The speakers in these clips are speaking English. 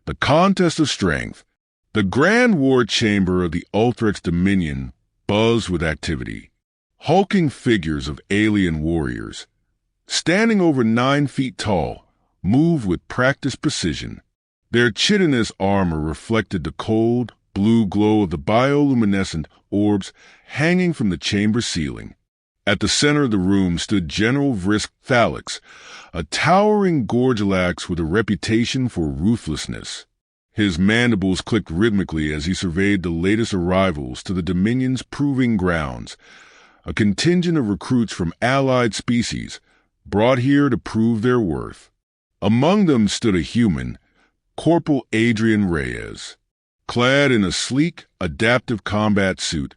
The contest of strength. The grand war chamber of the Ulthrex Dominion buzzed with activity. Hulking figures of alien warriors, standing over 9 feet tall, moved with practiced precision. Their chitinous armor reflected the cold, blue glow of the bioluminescent orbs hanging from the chamber ceiling. At the center of the room stood General Vrisk Thalix, a towering Gorgalax with a reputation for ruthlessness. His mandibles clicked rhythmically as he surveyed the latest arrivals to the Dominion's proving grounds, a contingent of recruits from allied species, brought here to prove their worth. Among them stood a human, Corporal Adrian Reyes. Clad in a sleek, adaptive combat suit,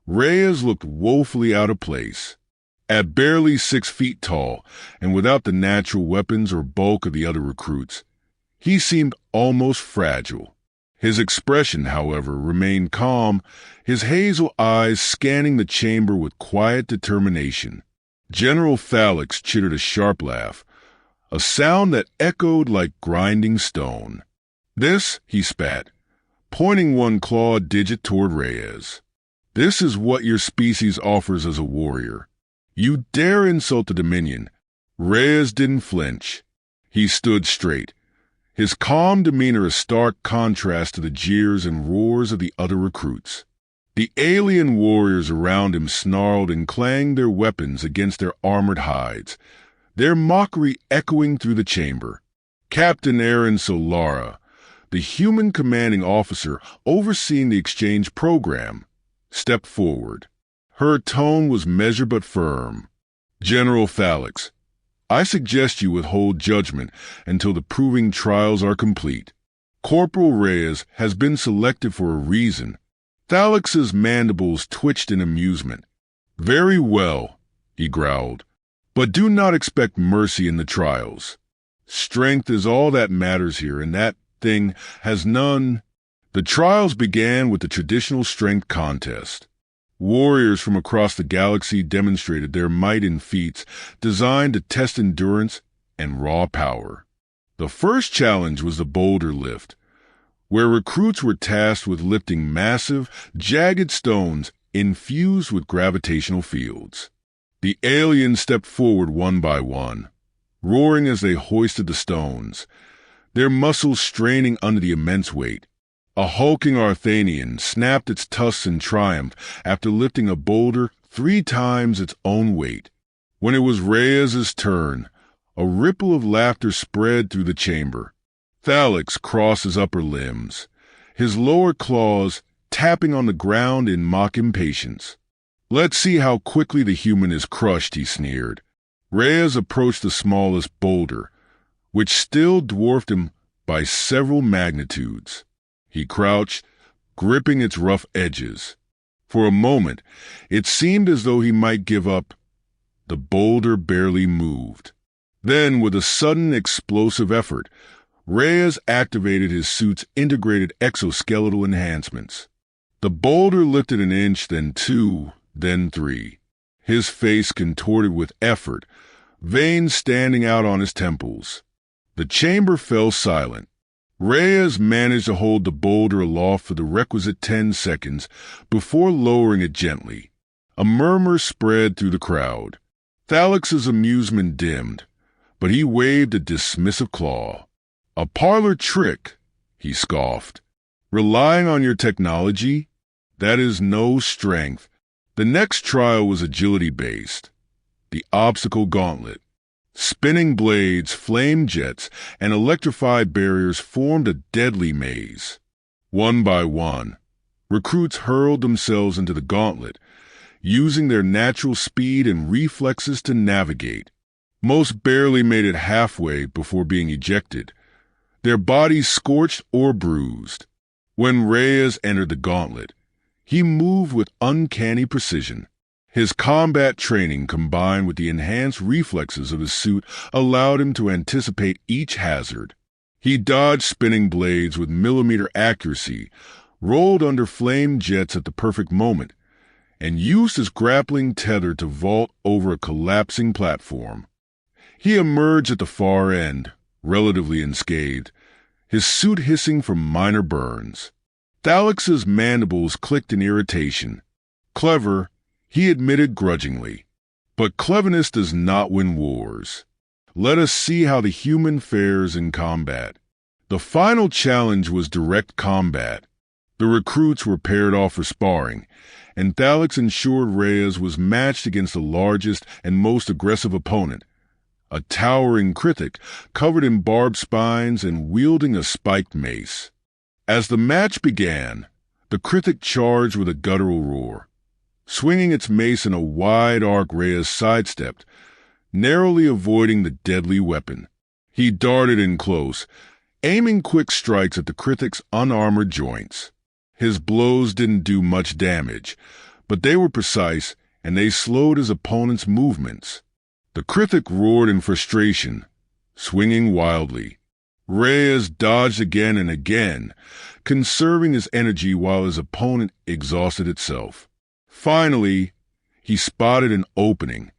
Reyes looked woefully out of place. At barely 6 feet tall, and without the natural weapons or bulk of the other recruits, he seemed almost fragile. His expression, however, remained calm, his hazel eyes scanning the chamber with quiet determination. General Thalix chittered a sharp laugh, a sound that echoed like grinding stone. "This," he spat, pointing one clawed digit toward Reyes. "This is what your species offers as a warrior. You dare insult the Dominion." Reyes didn't flinch. He stood straight, his calm demeanor a stark contrast to the jeers and roars of the other recruits. The alien warriors around him snarled and clanged their weapons against their armored hides, their mockery echoing through the chamber. Captain Aaron Solara, the human commanding officer overseeing the exchange program, stepped forward. Her tone was measured but firm. "General Thalix, I suggest you withhold judgment until the proving trials are complete. Corporal Reyes has been selected for a reason." Thalix's mandibles twitched in amusement. "Very well," he growled, "but do not expect mercy in the trials. Strength is all that matters here, and that thing has none." The trials began with the traditional strength contest. Warriors from across the galaxy demonstrated their might in feats designed to test endurance and raw power. The first challenge was the boulder lift, where recruits were tasked with lifting massive, jagged stones infused with gravitational fields. The aliens stepped forward one by one, roaring as they hoisted the stones, their muscles straining under the immense weight. A hulking Arthanian snapped its tusks in triumph after lifting a boulder 3 times its own weight. When it was Reyes's turn, a ripple of laughter spread through the chamber. Thalix crossed his upper limbs, his lower claws tapping on the ground in mock impatience. "Let's see how quickly the human is crushed," he sneered. Reyes approached the smallest boulder, which still dwarfed him by several magnitudes. He crouched, gripping its rough edges. For a moment, it seemed as though he might give up. The boulder barely moved. Then, with a sudden explosive effort, Reyes activated his suit's integrated exoskeletal enhancements. The boulder lifted 1 inch, then 2, then 3. His face contorted with effort, veins standing out on his temples. The chamber fell silent. Reyes managed to hold the boulder aloft for the requisite 10 seconds before lowering it gently. A murmur spread through the crowd. Thalix's amusement dimmed, but he waved a dismissive claw. "A parlor trick," he scoffed. "Relying on your technology? That is no strength." The next trial was agility-based. The obstacle gauntlet. Spinning blades, flame jets, and electrified barriers formed a deadly maze. One by one, recruits hurled themselves into the gauntlet, using their natural speed and reflexes to navigate. Most barely made it halfway before being ejected, their bodies scorched or bruised. When Reyes entered the gauntlet, he moved with uncanny precision. His combat training combined with the enhanced reflexes of his suit allowed him to anticipate each hazard. He dodged spinning blades with millimeter accuracy, rolled under flame jets at the perfect moment, and used his grappling tether to vault over a collapsing platform. He emerged at the far end, relatively unscathed, his suit hissing from minor burns. Thalix's mandibles clicked in irritation. Clever, he admitted grudgingly. But cleverness does not win wars. Let us see how the human fares in combat. The final challenge was direct combat. The recruits were paired off for sparring, and Thalix ensured Reyes was matched against the largest and most aggressive opponent, a towering Krithik covered in barbed spines and wielding a spiked mace. As the match began, the Krithik charged with a guttural roar. Swinging its mace in a wide arc, Reyes sidestepped, narrowly avoiding the deadly weapon. He darted in close, aiming quick strikes at the Krithik's unarmored joints. His blows didn't do much damage, but they were precise and they slowed his opponent's movements. The Krithik roared in frustration, swinging wildly. Reyes dodged again and again, conserving his energy while his opponent exhausted itself. Finally, he spotted an opening.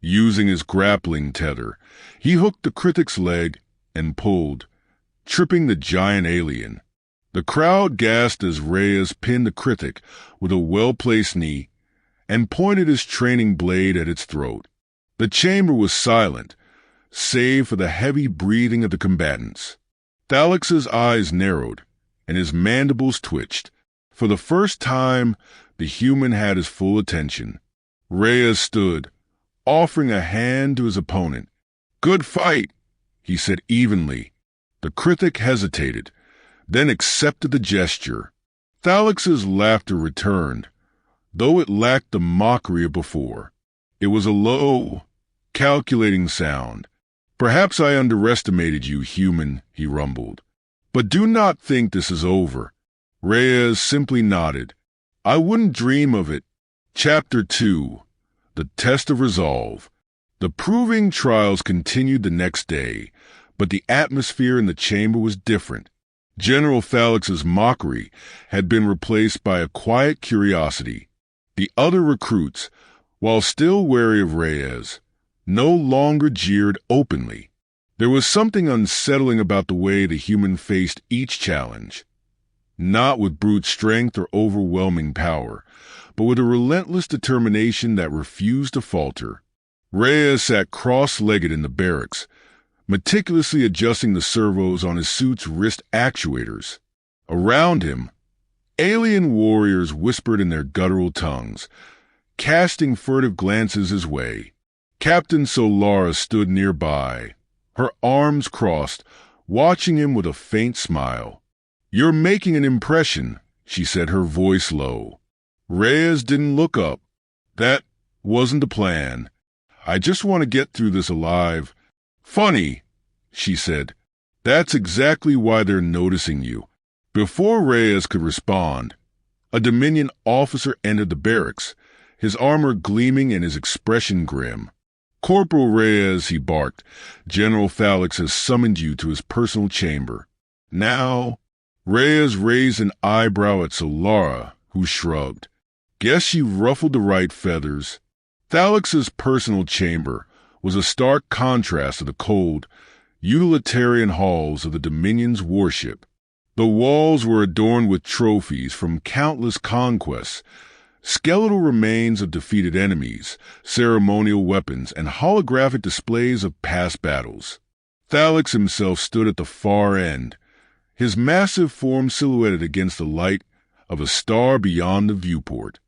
Using his grappling tether, he hooked the Krithik's leg and pulled, tripping the giant alien. The crowd gasped as Reyes pinned the Krithik with a well-placed knee and pointed his training blade at its throat. The chamber was silent, save for the heavy breathing of the combatants. Thalix's eyes narrowed, and his mandibles twitched. For the first time, the human had his full attention. Reyes stood, offering a hand to his opponent. "Good fight," he said evenly. The Krithik hesitated, then accepted the gesture. Thalix's laughter returned, though it lacked the mockery of before. It was a low, calculating sound. "Perhaps I underestimated you, human," he rumbled. "But do not think this is over." Reyes simply nodded. "I wouldn't dream of it." Chapter 2. The Test of Resolve. The proving trials continued the next day, but the atmosphere in the chamber was different. General Thalix's mockery had been replaced by a quiet curiosity. The other recruits, while still wary of Reyes, no longer jeered openly. There was something unsettling about the way the human faced each challenge. Not with brute strength or overwhelming power, but with a relentless determination that refused to falter. Reyes sat cross-legged in the barracks, meticulously adjusting the servos on his suit's wrist actuators. Around him, alien warriors whispered in their guttural tongues, casting furtive glances his way. Captain Solara stood nearby, her arms crossed, watching him with a faint smile. "You're making an impression," she said, her voice low. Reyes didn't look up. "That wasn't the plan. I just want to get through this alive." "Funny," she said. "That's exactly why they're noticing you." Before Reyes could respond, a Dominion officer entered the barracks, his armor gleaming and his expression grim. "Corporal Reyes," he barked, "General Thalix has summoned you to his personal chamber." "Now?" Reyes raised an eyebrow at Solara, who shrugged. "Guess you ruffled the right feathers." Thalix's personal chamber was a stark contrast to the cold, utilitarian halls of the Dominion's warship. The walls were adorned with trophies from countless conquests, skeletal remains of defeated enemies, ceremonial weapons, and holographic displays of past battles. Thalix himself stood at the far end, his massive form silhouetted against the light of a star beyond the viewport.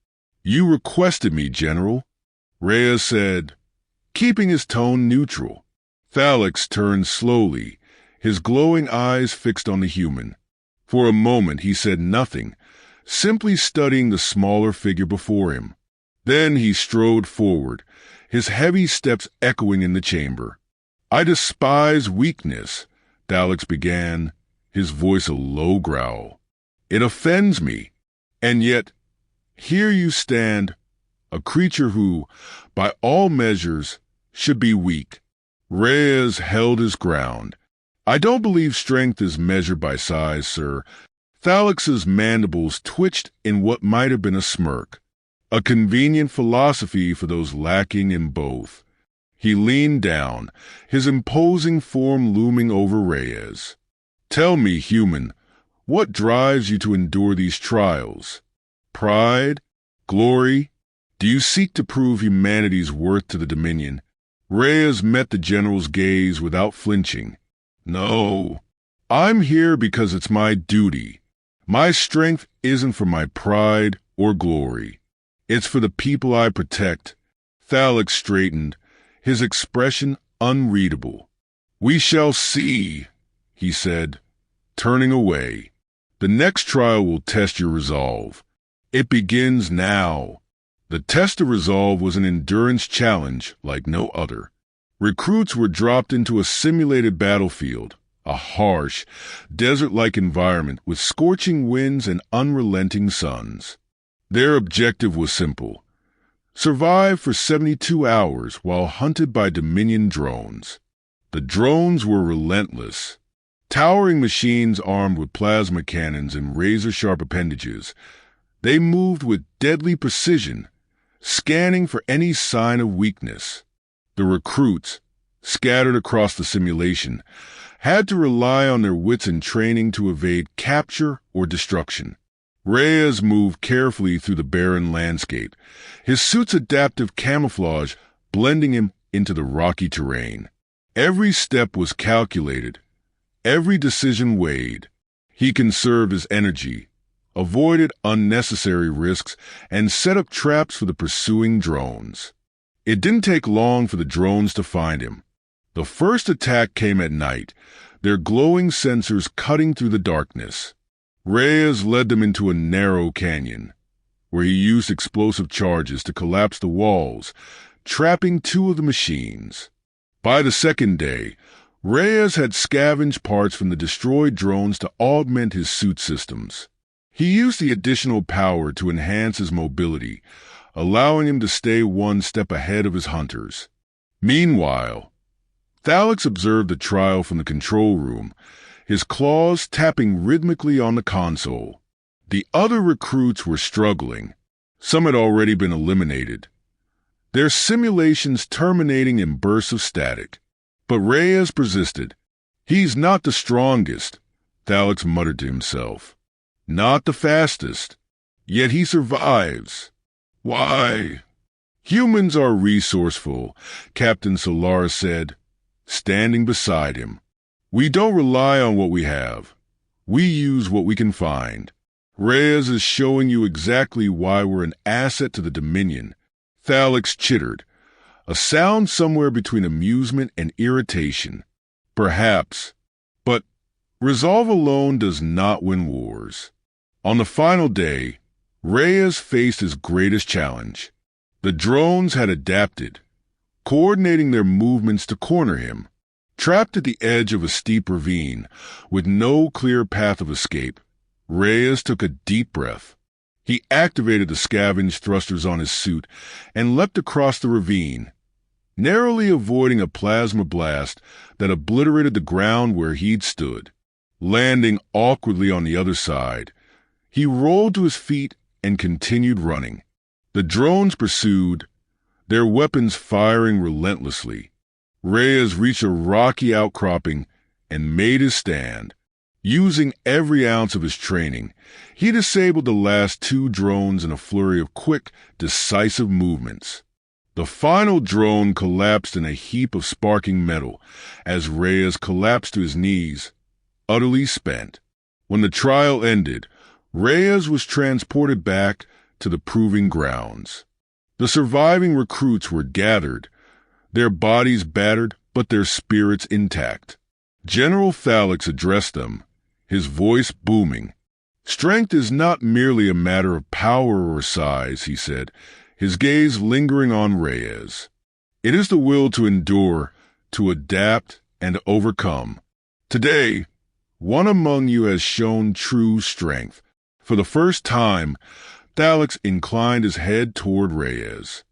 "You requested me, General," Reyes said, keeping his tone neutral. Thalix turned slowly, his glowing eyes fixed on the human. For a moment he said nothing, simply studying the smaller figure before him. Then he strode forward, his heavy steps echoing in the chamber. "I despise weakness," Thalix began, his voice a low growl. "It offends me. And yet, here you stand, a creature who, by all measures, should be weak." Reyes held his ground. "I don't believe strength is measured by size, sir." Thalix's mandibles twitched in what might have been a smirk, a convenient philosophy for those lacking in both. He leaned down, his imposing form looming over Reyes. Tell me, human, what drives you to endure these trials? Pride? Glory? Do you seek to prove humanity's worth to the Dominion? Reyes met the general's gaze without flinching. No, I'm here because it's my duty. My strength isn't for my pride or glory. It's for the people I protect. Thalix straightened, his expression unreadable. We shall see, he said, turning away. The next trial will test your resolve. It begins now. The test of resolve was an endurance challenge like no other. Recruits were dropped into a simulated battlefield, a harsh, desert-like environment with scorching winds and unrelenting suns. Their objective was simple: survive for 72 hours while hunted by Dominion drones. The drones were relentless. Towering machines armed with plasma cannons and razor-sharp appendages, they moved with deadly precision, scanning for any sign of weakness. The recruits, scattered across the simulation, had to rely on their wits and training to evade capture or destruction. Reyes moved carefully through the barren landscape, his suit's adaptive camouflage blending him into the rocky terrain. Every step was calculated, every decision weighed. He conserved his energy, avoided unnecessary risks, and set up traps for the pursuing drones. It didn't take long for the drones to find him. The first attack came at night, their glowing sensors cutting through the darkness. Reyes led them into a narrow canyon, where he used explosive charges to collapse the walls, trapping 2 of the machines. By the second day, Reyes had scavenged parts from the destroyed drones to augment his suit systems. He used the additional power to enhance his mobility, allowing him to stay one step ahead of his hunters. Meanwhile, Thalix observed the trial from the control room, his claws tapping rhythmically on the console. The other recruits were struggling. Some had already been eliminated, their simulations terminating in bursts of static. But Reyes persisted. He's not the strongest, Thalix muttered to himself. Not the fastest, yet he survives. Why? Humans are resourceful, Captain Solaris said, standing beside him. We don't rely on what we have. We use what we can find. Reyes is showing you exactly why we're an asset to the Dominion. Thalix chittered, a sound somewhere between amusement and irritation. Perhaps, but resolve alone does not win wars. On the final day, Reyes faced his greatest challenge. The drones had adapted, coordinating their movements to corner him. Trapped at the edge of a steep ravine, with no clear path of escape, Reyes took a deep breath. He activated the scavenge thrusters on his suit and leapt across the ravine, narrowly avoiding a plasma blast that obliterated the ground where he'd stood. Landing awkwardly on the other side, he rolled to his feet and continued running. The drones pursued, their weapons firing relentlessly. Reyes reached a rocky outcropping and made his stand. Using every ounce of his training, he disabled the last 2 drones in a flurry of quick, decisive movements. The final drone collapsed in a heap of sparking metal as Reyes collapsed to his knees, utterly spent. When the trial ended, Reyes was transported back to the proving grounds. The surviving recruits were gathered, their bodies battered but their spirits intact. General Thalix addressed them, his voice booming. Strength is not merely a matter of power or size, he said, his gaze lingering on Reyes. It is the will to endure, to adapt, and to overcome. Today, one among you has shown true strength. For the first time, Thalix inclined his head toward Reyes.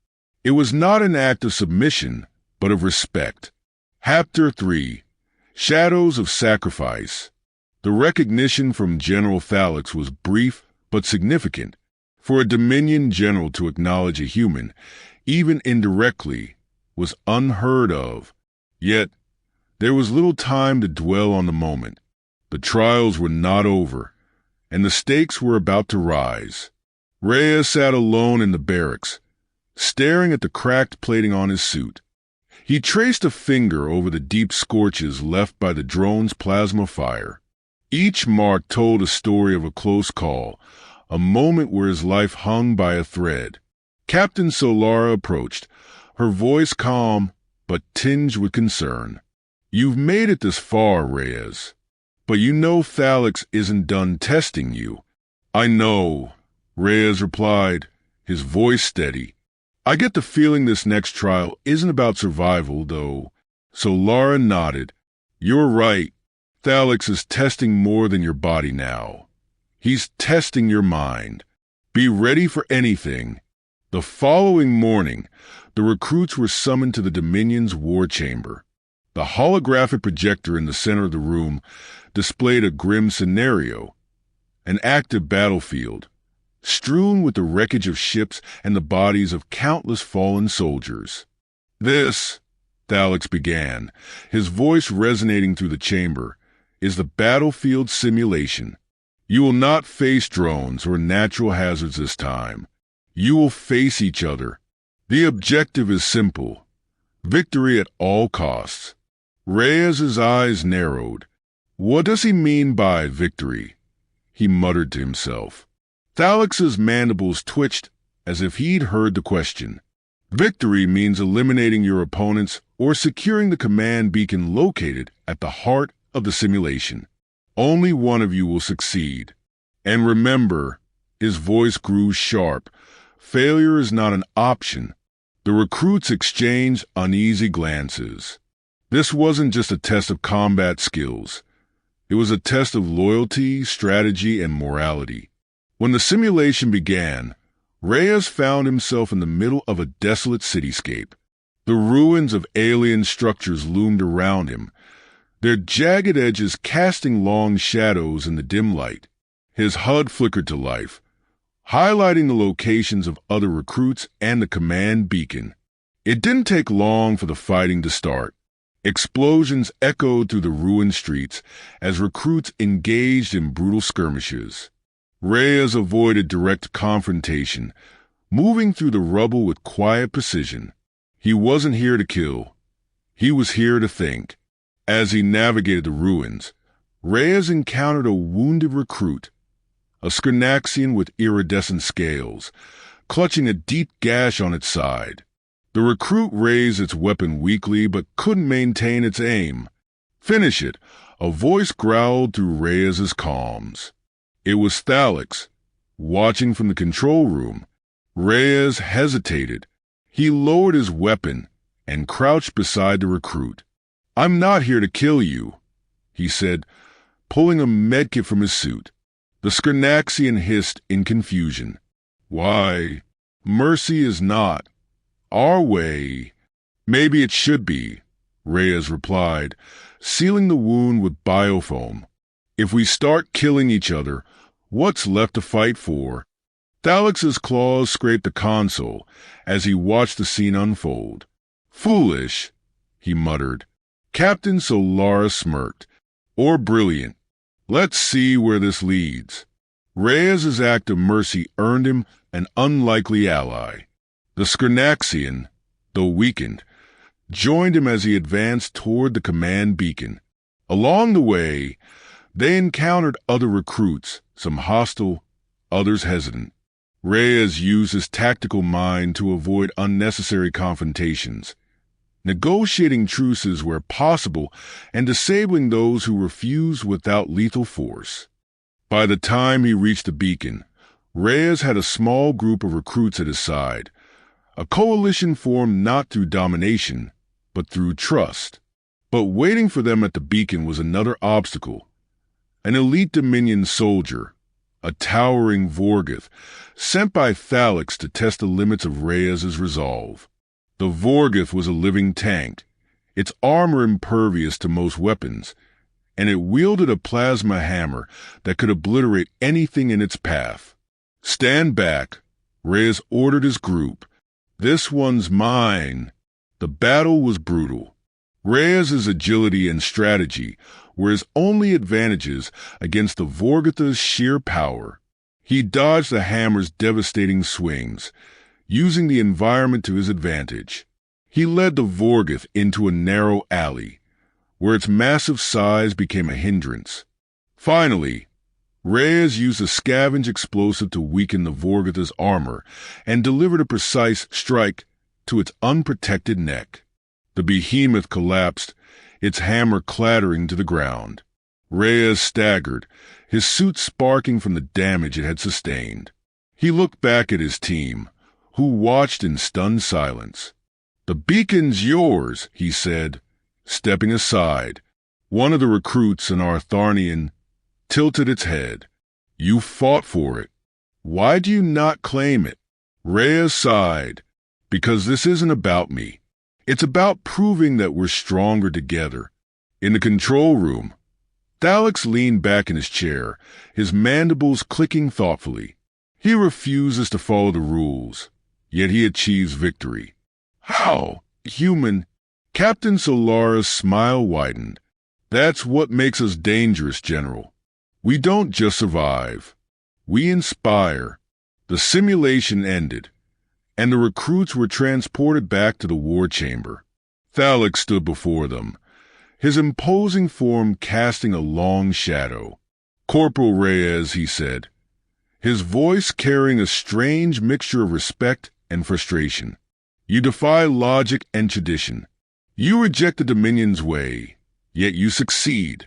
It was not an act of submission, but of respect. Chapter 3. Shadows of Sacrifice. The recognition from General Thalix was brief but significant. For a Dominion general to acknowledge a human, even indirectly, was unheard of. Yet, there was little time to dwell on the moment. The trials were not over, and the stakes were about to rise. Reyes sat alone in the barracks, staring at the cracked plating on his suit. He traced a finger over the deep scorches left by the drone's plasma fire. Each mark told a story of a close call, a moment where his life hung by a thread. Captain Solara approached, her voice calm but tinged with concern. "You've made it this far, Reyes, but you know Thalix isn't done testing you." "I know," Reyes replied, his voice steady. "I get the feeling this next trial isn't about survival, though." Solara nodded. "You're right. Thalix is testing more than your body now. He's testing your mind. Be ready for anything." The following morning, the recruits were summoned to the Dominion's war chamber. The holographic projector in the center of the room displayed a grim scenario, an active battlefield, strewn with the wreckage of ships and the bodies of countless fallen soldiers. "This," Thalix began, his voice resonating through the chamber, "is the battlefield simulation. You will not face drones or natural hazards this time. You will face each other. The objective is simple: victory at all costs." Reyes's eyes narrowed. What does he mean by victory? He muttered to himself. Thalix's mandibles twitched as if he'd heard the question. Victory means eliminating your opponents or securing the command beacon located at the heart of the simulation. Only one of you will succeed. And remember, his voice grew sharp, failure is not an option. The recruits exchanged uneasy glances. This wasn't just a test of combat skills. It was a test of loyalty, strategy, and morality. When the simulation began, Reyes found himself in the middle of a desolate cityscape. The ruins of alien structures loomed around him, their jagged edges casting long shadows in the dim light. His HUD flickered to life, highlighting the locations of other recruits and the command beacon. It didn't take long for the fighting to start. Explosions echoed through the ruined streets as recruits engaged in brutal skirmishes. Reyes avoided direct confrontation, moving through the rubble with quiet precision. He wasn't here to kill. He was here to think. As he navigated the ruins, Reyes encountered a wounded recruit, a Skrnaxian with iridescent scales, clutching a deep gash on its side. The recruit raised its weapon weakly but couldn't maintain its aim. "Finish it," a voice growled through Reyes's calms. It was Thalix, watching from the control room. Reyes hesitated. He lowered his weapon and crouched beside the recruit. "I'm not here to kill you," he said, pulling a medkit from his suit. The Skrnaxian hissed in confusion. "Why, mercy is not our way." "Maybe it should be," Reyes replied, sealing the wound with biofoam. "If we start killing each other, what's left to fight for?" Thalix's claws scraped the console as he watched the scene unfold. "Foolish," he muttered. Captain Solara smirked. "Or brilliant. Let's see where this leads." Reyes's act of mercy earned him an unlikely ally. The Skrnaxian, though weakened, joined him as he advanced toward the command beacon. Along the way, they encountered other recruits, some hostile, others hesitant. Reyes used his tactical mind to avoid unnecessary confrontations, negotiating truces where possible and disabling those who refused without lethal force. By the time he reached the beacon, Reyes had a small group of recruits at his side, a coalition formed not through domination, but through trust. But waiting for them at the beacon was another obstacle. An elite Dominion soldier, a towering Vorgoth, sent by Thalix to test the limits of Reyes's resolve. The Vorgoth was a living tank, its armor impervious to most weapons, and it wielded a plasma hammer that could obliterate anything in its path. "Stand back," Reyes ordered his group. "This one's mine." The battle was brutal. Reyes's agility and strategy were his only advantages against the Vorgotha's sheer power. He dodged the hammer's devastating swings, using the environment to his advantage. He led the Vorgoth into a narrow alley, where its massive size became a hindrance. Finally, Reyes used a scavenge explosive to weaken the Vorgotha's armor and delivered a precise strike to its unprotected neck. The behemoth collapsed, its hammer clattering to the ground. Reyes staggered, his suit sparking from the damage it had sustained. He looked back at his team, who watched in stunned silence. "The beacon's yours," he said, stepping aside. One of the recruits, an Artharnian, tilted its head. "You fought for it. Why do you not claim it?" Reyes sighed. "Because this isn't about me. It's about proving that we're stronger together." In the control room, Thalix leaned back in his chair, his mandibles clicking thoughtfully. He refuses to follow the rules, yet he achieves victory. "How? Human?" Captain Solara's smile widened. "That's what makes us dangerous, General. We don't just survive. We inspire." The simulation ended, and the recruits were transported back to the war chamber. Thalix stood before them, his imposing form casting a long shadow. "Corporal Reyes," he said, his voice carrying a strange mixture of respect and frustration. "You defy logic and tradition. You reject the Dominion's way, yet you succeed.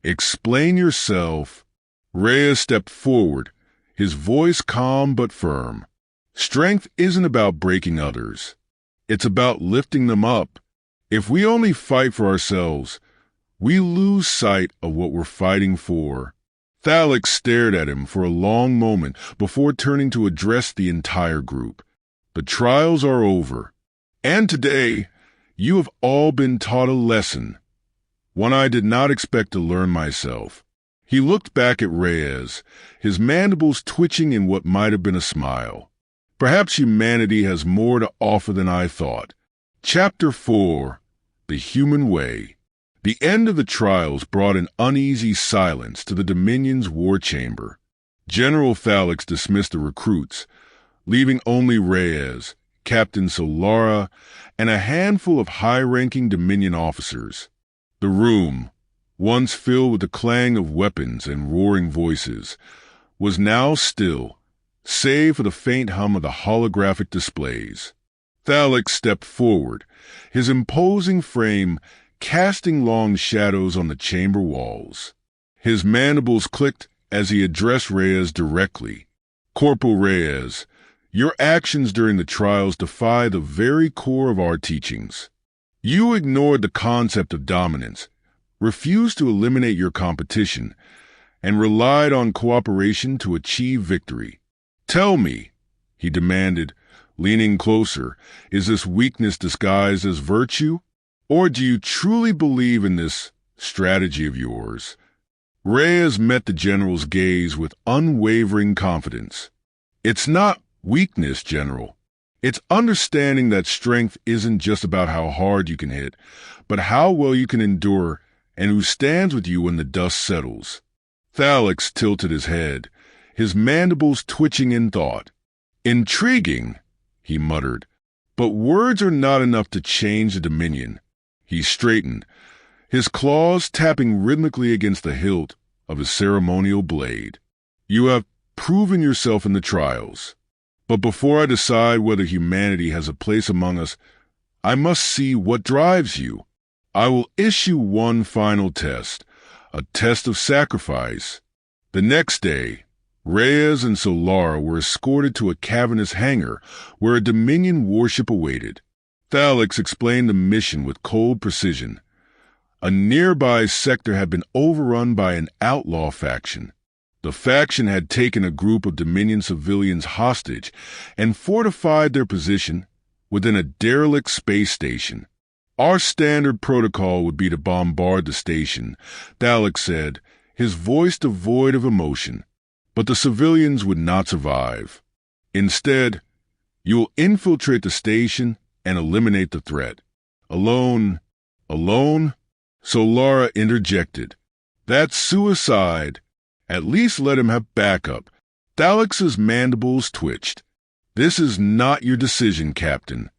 Explain yourself." Reyes stepped forward, his voice calm but firm. "Strength isn't about breaking others. It's about lifting them up. If we only fight for ourselves, we lose sight of what we're fighting for." Thalix stared at him for a long moment before turning to address the entire group. "The trials are over, and today you have all been taught a lesson, one I did not expect to learn myself." He looked back at Reyes, his mandibles twitching in what might have been a smile. "Perhaps humanity has more to offer than I thought." Chapter 4: The Human Way. The end of the trials brought an uneasy silence to the Dominion's war chamber. General Thalix dismissed the recruits, leaving only Reyes, Captain Solara, and a handful of high-ranking Dominion officers. The room, once filled with the clang of weapons and roaring voices, was now still, save for the faint hum of the holographic displays. Thalix stepped forward, his imposing frame casting long shadows on the chamber walls. His mandibles clicked as he addressed Reyes directly. "Corporal Reyes, your actions during the trials defy the very core of our teachings. You ignored the concept of dominance, refused to eliminate your competition, and relied on cooperation to achieve victory. Tell me," he demanded, leaning closer, "is this weakness disguised as virtue? Or do you truly believe in this strategy of yours?" Reyes met the general's gaze with unwavering confidence. "It's not weakness, General. It's understanding that strength isn't just about how hard you can hit, but how well you can endure and who stands with you when the dust settles." Thalix tilted his head, his mandibles twitching in thought. "Intriguing," he muttered, "but words are not enough to change the Dominion." He straightened, his claws tapping rhythmically against the hilt of his ceremonial blade. "You have proven yourself in the trials. But before I decide whether humanity has a place among us, I must see what drives you. I will issue one final test, a test of sacrifice." The next day, Reyes and Solara were escorted to a cavernous hangar where a Dominion warship awaited. Thalix explained the mission with cold precision. A nearby sector had been overrun by an outlaw faction. The faction had taken a group of Dominion civilians hostage and fortified their position within a derelict space station. "Our standard protocol would be to bombard the station," Thalix said, his voice devoid of emotion. "But the civilians would not survive. Instead, you will infiltrate the station and eliminate the threat. Alone, Alone? So Lara interjected. That's suicide. At least let him have backup. Thalex's mandibles twitched. This is not your decision, Captain.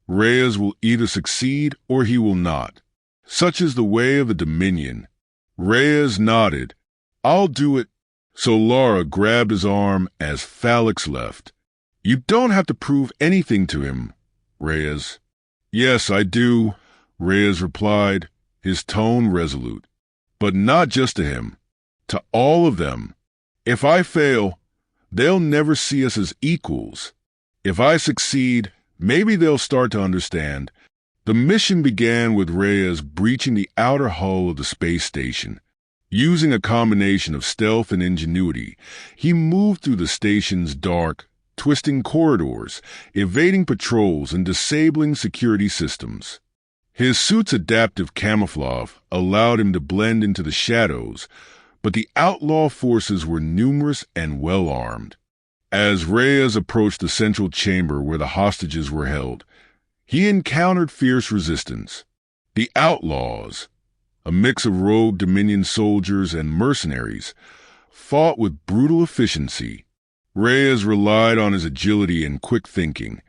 Reyes will either succeed or he will not. Such is the way of the Dominion. Reyes nodded. I'll do it. So Lara grabbed his arm as Thalex left. You don't have to prove anything to him, Reyes. Yes, I do, Reyes replied, his tone resolute. But not just to him. To all of them. If I fail, they'll never see us as equals. If I succeed, maybe they'll start to understand. The mission began with Reyes breaching the outer hull of the space station. Using a combination of stealth and ingenuity, he moved through the station's dark, twisting corridors, evading patrols and disabling security systems. His suit's adaptive camouflage allowed him to blend into the shadows, but the outlaw forces were numerous and well-armed. As Reyes approached the central chamber where the hostages were held, he encountered fierce resistance. The outlaws, a mix of rogue Dominion soldiers and mercenaries, fought with brutal efficiency. Reyes relied on his agility and quick thinking,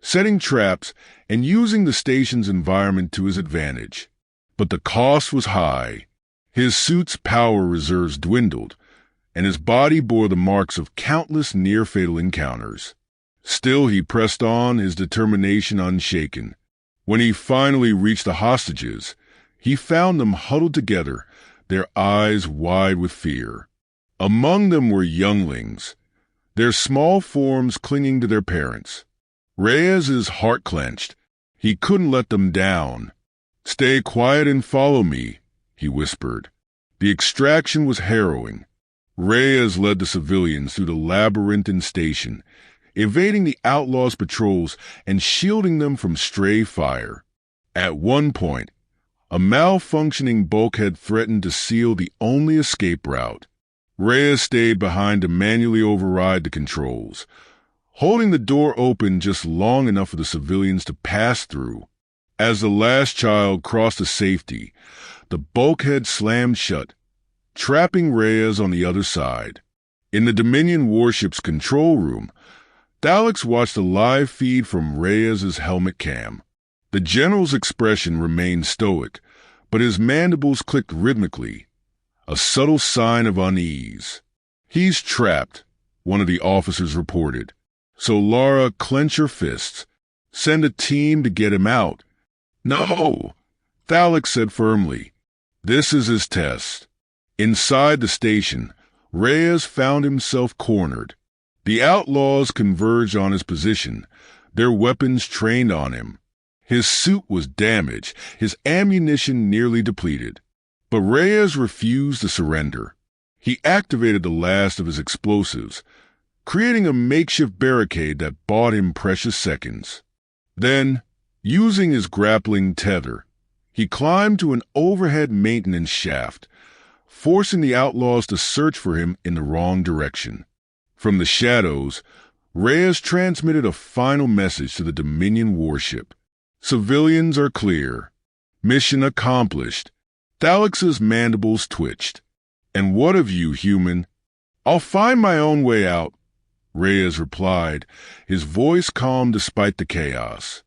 setting traps and using the station's environment to his advantage. But the cost was high. His suit's power reserves dwindled, and his body bore the marks of countless near-fatal encounters. Still, he pressed on, his determination unshaken. When he finally reached the hostages, he found them huddled together, their eyes wide with fear. Among them were younglings, their small forms clinging to their parents. Reyes's heart clenched. He couldn't let them down. Stay quiet and follow me, he whispered. The extraction was harrowing. Reyes led the civilians through the labyrinthine station, evading the outlaws' patrols and shielding them from stray fire. At one point, a malfunctioning bulkhead threatened to seal the only escape route. Reyes stayed behind to manually override the controls, holding the door open just long enough for the civilians to pass through. As the last child crossed to safety, the bulkhead slammed shut, trapping Reyes on the other side. In the Dominion warship's control room, Thalix watched a live feed from Reyes's helmet cam. The general's expression remained stoic, but his mandibles clicked rhythmically, a subtle sign of unease. He's trapped, one of the officers reported. So Lara, clench her fists. Send a team to get him out. No, Thalix said firmly. This is his test. Inside the station, Reyes found himself cornered. The outlaws converged on his position, their weapons trained on him. His suit was damaged, his ammunition nearly depleted. But Reyes refused to surrender. He activated the last of his explosives, creating a makeshift barricade that bought him precious seconds. Then, using his grappling tether, he climbed to an overhead maintenance shaft, forcing the outlaws to search for him in the wrong direction. From the shadows, Reyes transmitted a final message to the Dominion warship. Civilians are clear. Mission accomplished. Thalix's mandibles twitched. And what of you, human? I'll find my own way out, Reyes replied, his voice calm despite the chaos.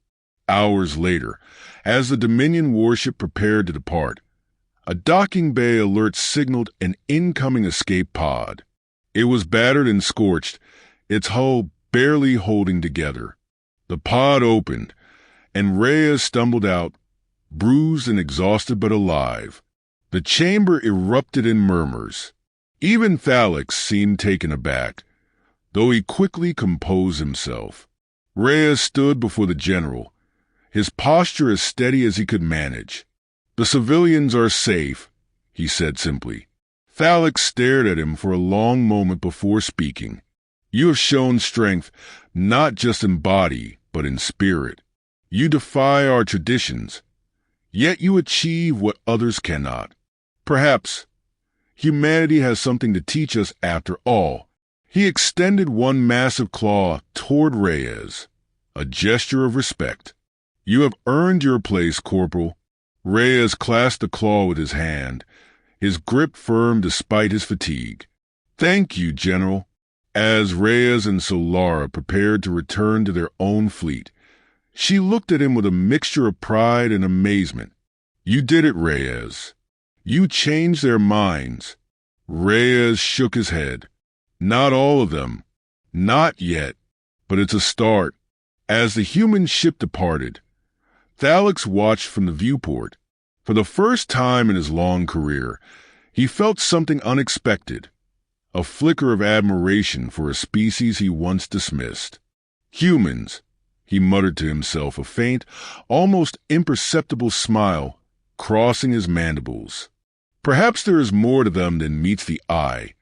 Hours later, as the Dominion warship prepared to depart, a docking bay alert signaled an incoming escape pod. It was battered and scorched, its hull barely holding together. The pod opened, and Reyes stumbled out, bruised and exhausted but alive. The chamber erupted in murmurs. Even Thalix seemed taken aback, though he quickly composed himself. Reyes stood before the general, his posture as steady as he could manage. The civilians are safe, he said simply. Thalix stared at him for a long moment before speaking. You have shown strength, not just in body, but in spirit. You defy our traditions, yet you achieve what others cannot. Perhaps humanity has something to teach us after all. He extended one massive claw toward Reyes, a gesture of respect. You have earned your place, Corporal. Reyes clasped the claw with his hand, his grip firm despite his fatigue. "Thank you, General." As Reyes and Solara prepared to return to their own fleet, she looked at him with a mixture of pride and amazement. "You did it, Reyes. You changed their minds." Reyes shook his head. "Not all of them. Not yet. But it's a start." As the human ship departed, Thalix watched from the viewport. For the first time in his long career, he felt something unexpected, a flicker of admiration for a species he once dismissed. "Humans," he muttered to himself, a faint, almost imperceptible smile crossing his mandibles. "Perhaps there is more to them than meets the eye."